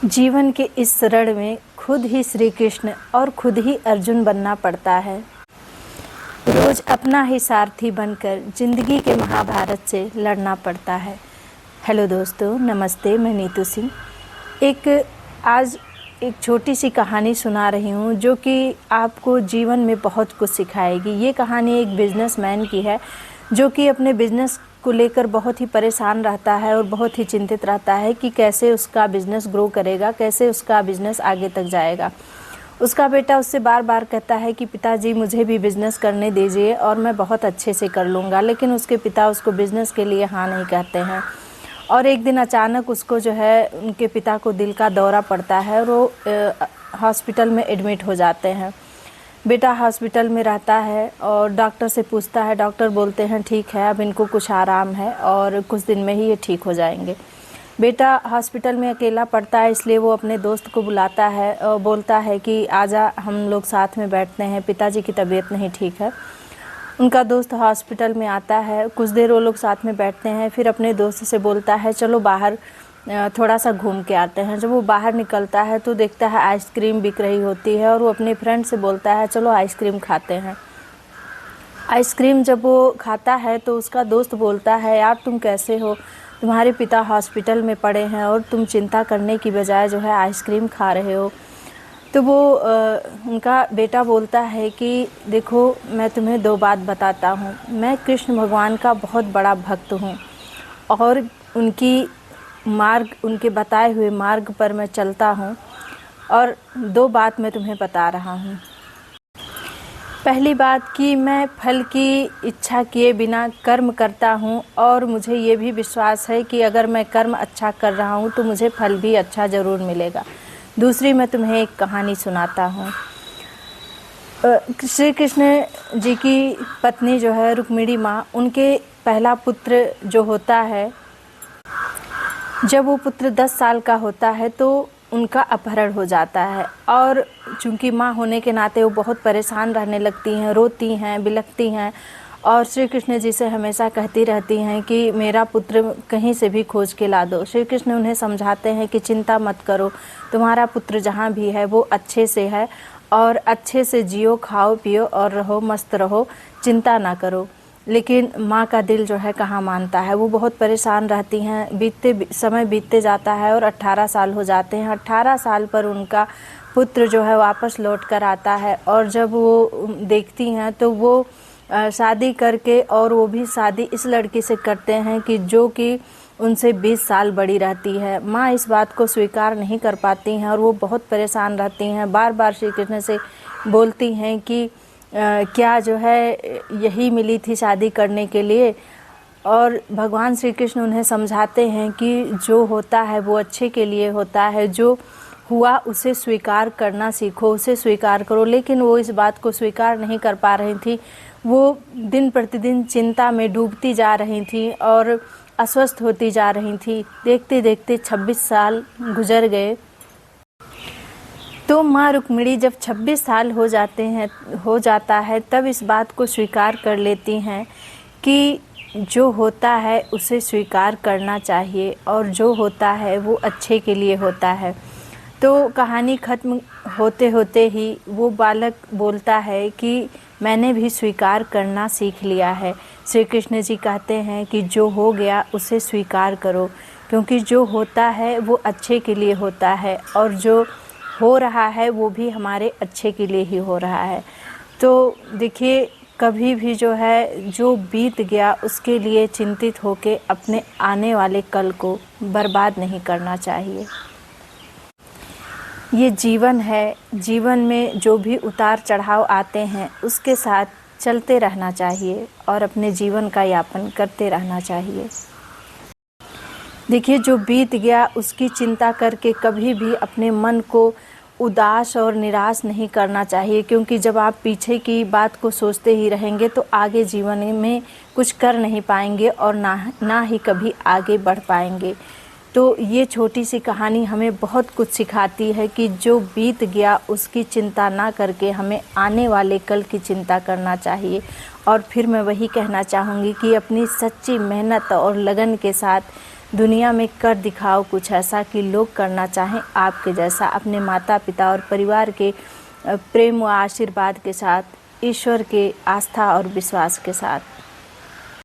जीवन के इस रण में खुद ही श्री कृष्ण और खुद ही अर्जुन बनना पड़ता है। रोज अपना ही सारथी बनकर जिंदगी के महाभारत से लड़ना पड़ता है। हेलो दोस्तों, नमस्ते। मैं नीतू सिंह आज एक छोटी सी कहानी सुना रही हूँ जो कि आपको जीवन में बहुत कुछ सिखाएगी। ये कहानी एक बिजनेसमैन की है जो कि अपने बिजनेस को लेकर बहुत ही परेशान रहता है और बहुत ही चिंतित रहता है कि कैसे उसका बिज़नेस ग्रो करेगा, कैसे उसका बिज़नेस आगे तक जाएगा। उसका बेटा उससे बार बार कहता है कि पिताजी मुझे भी बिज़नेस करने दीजिए और मैं बहुत अच्छे से कर लूँगा, लेकिन उसके पिता उसको बिज़नेस के लिए हाँ नहीं कहते हैं। और एक दिन अचानक उसको जो है उनके पिता को दिल का दौरा पड़ता है और वो हॉस्पिटल में एडमिट हो जाते हैं। बेटा हॉस्पिटल में रहता है और डॉक्टर से पूछता है। डॉक्टर बोलते हैं ठीक है, अब इनको कुछ आराम है और कुछ दिन में ही ये ठीक हो जाएंगे। बेटा हॉस्पिटल में अकेला पड़ता है, इसलिए वो अपने दोस्त को बुलाता है और बोलता है कि आजा हम लोग साथ में बैठते हैं, पिताजी की तबीयत नहीं ठीक है। उनका दोस्त हॉस्पिटल में आता है, कुछ देर वो लोग साथ में बैठते हैं, फिर अपने दोस्त से बोलता है चलो बाहर थोड़ा सा घूम के आते हैं। जब वो बाहर निकलता है तो देखता है आइसक्रीम बिक रही होती है और वो अपने फ्रेंड से बोलता है चलो आइसक्रीम खाते हैं। आइसक्रीम जब वो खाता है तो उसका दोस्त बोलता है यार तुम कैसे हो, तुम्हारे पिता हॉस्पिटल में पड़े हैं और तुम चिंता करने की बजाय जो है आइसक्रीम खा रहे हो। तो वो उनका बेटा बोलता है कि देखो मैं तुम्हें दो बात बताता हूँ, मैं कृष्ण भगवान का बहुत बड़ा भक्त हूँ और उनके बताए हुए मार्ग पर मैं चलता हूँ। और दो बात मैं तुम्हें बता रहा हूँ। पहली बात कि मैं फल की इच्छा किए बिना कर्म करता हूँ और मुझे ये भी विश्वास है कि अगर मैं कर्म अच्छा कर रहा हूँ तो मुझे फल भी अच्छा ज़रूर मिलेगा। दूसरी मैं तुम्हें एक कहानी सुनाता हूँ। श्री कृष्ण जी की पत्नी जो है रुक्मिणी माँ, उनके पहला पुत्र जो होता है, जब वो पुत्र 10 साल का होता है तो उनका अपहरण हो जाता है और चूंकि माँ होने के नाते वो बहुत परेशान रहने लगती हैं, रोती हैं, बिलखती हैं और श्री कृष्ण जी से हमेशा कहती रहती हैं कि मेरा पुत्र कहीं से भी खोज के ला दो। श्री कृष्ण उन्हें समझाते हैं कि चिंता मत करो, तुम्हारा पुत्र जहाँ भी है वो अच्छे से है और अच्छे से जियो, खाओ पियो और रहो, मस्त रहो, चिंता ना करो। लेकिन माँ का दिल जो है कहाँ मानता है, वो बहुत परेशान रहती हैं। समय बीतते जाता है और 18 साल हो जाते हैं। 18 साल पर उनका पुत्र जो है वापस लौट कर आता है और जब वो देखती हैं तो वो शादी करके, और वो भी शादी इस लड़की से करते हैं कि जो कि उनसे 20 साल बड़ी रहती है। माँ इस बात को स्वीकार नहीं कर पाती हैं और वो बहुत परेशान रहती हैं। बार बार श्री कृष्ण से बोलती हैं कि क्या जो है यही मिली थी शादी करने के लिए। और भगवान श्री कृष्ण उन्हें समझाते हैं कि जो होता है वो अच्छे के लिए होता है, जो हुआ उसे स्वीकार करना सीखो, उसे स्वीकार करो। लेकिन वो इस बात को स्वीकार नहीं कर पा रही थी। वो दिन प्रतिदिन चिंता में डूबती जा रही थी और अस्वस्थ होती जा रही थी। देखते देखते 26 साल गुजर गए। तो माँ रुक्मिणी जब 26 साल हो जाता है तब इस बात को स्वीकार कर लेती हैं कि जो होता है उसे स्वीकार करना चाहिए और जो होता है वो अच्छे के लिए होता है। तो कहानी ख़त्म होते होते ही वो बालक बोलता है कि मैंने भी स्वीकार करना सीख लिया है। श्री कृष्ण जी कहते हैं कि जो हो गया उसे स्वीकार करो, क्योंकि जो होता है वो अच्छे के लिए होता है और जो हो रहा है वो भी हमारे अच्छे के लिए ही हो रहा है। तो देखिए, कभी भी जो है जो बीत गया उसके लिए चिंतित होके अपने आने वाले कल को बर्बाद नहीं करना चाहिए। ये जीवन है, जीवन में जो भी उतार चढ़ाव आते हैं उसके साथ चलते रहना चाहिए और अपने जीवन का यापन करते रहना चाहिए। देखिए, जो बीत गया उसकी चिंता करके कभी भी अपने मन को उदास और निराश नहीं करना चाहिए, क्योंकि जब आप पीछे की बात को सोचते ही रहेंगे तो आगे जीवन में कुछ कर नहीं पाएंगे और ना ही कभी आगे बढ़ पाएंगे। तो ये छोटी सी कहानी हमें बहुत कुछ सिखाती है कि जो बीत गया उसकी चिंता ना करके हमें आने वाले कल की चिंता करना चाहिए। और फिर मैं वही कहना चाहूँगी कि अपनी सच्ची मेहनत और लगन के साथ दुनिया में कर दिखाओ कुछ ऐसा कि लोग करना चाहें आपके जैसा। अपने माता पिता और परिवार के प्रेम व आशीर्वाद के साथ, ईश्वर के आस्था और विश्वास के साथ।